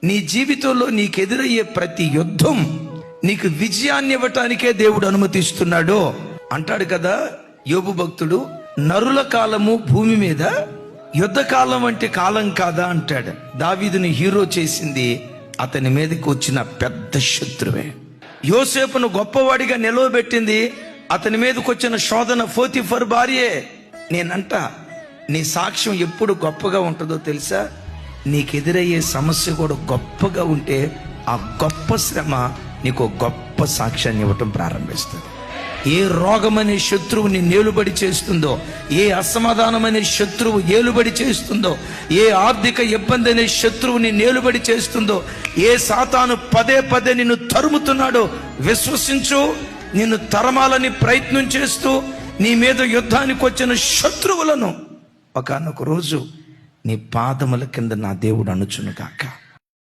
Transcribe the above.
నీ జీవితంలో నీకెదురయ్యే ప్రతి యుద్ధం నీకు విజయాన్ని ఇవ్వటానికే దేవుడు అనుమతిస్తున్నాడు అంటాడు కదా యోబు భక్తుడు. నరుల కాలము భూమి మీద యుద్ధ కాలం అంటే కాలం కాదా అంటాడు. దావీదుని హీరో చేసింది అతని మీదకి వచ్చిన పెద్ద శత్రువే. యోసేపును గొప్పవాడిగా నిలవబెట్టింది అతని మీదకి వచ్చిన శోధన పోతీఫర్ భార్యే. నేనంట నీ సాక్ష్యం ఎప్పుడు గొప్పగా ఉంటుందో తెలుసా? నీకెదురయ్యే సమస్య కూడా గొప్పగా ఉంటే ఆ గొప్ప శ్రమ నీకు గొప్ప సాక్ష్యాన్ని ఇవ్వటం ప్రారంభిస్తుంది. ఏ రోగం అనే శత్రువు నీ నేలుబడి చేస్తుందో, ఏ అసమాధానం అనే శత్రువు ఏలుబడి చేస్తుందో, ఏ ఆర్థిక ఇబ్బంది అనే శత్రువు నీ నేలుబడి చేస్తుందో, ఏ సాతాను పదే పదే నిన్ను తరుముతున్నాడో విశ్వసించు. నిన్ను తరమాలని ప్రయత్నం చేస్తూ నీ మీద యుద్ధానికి వచ్చిన శత్రువులను ఒకానొక రోజు నీ పాదముల కింద నా దేవుడు అణుచును గాక.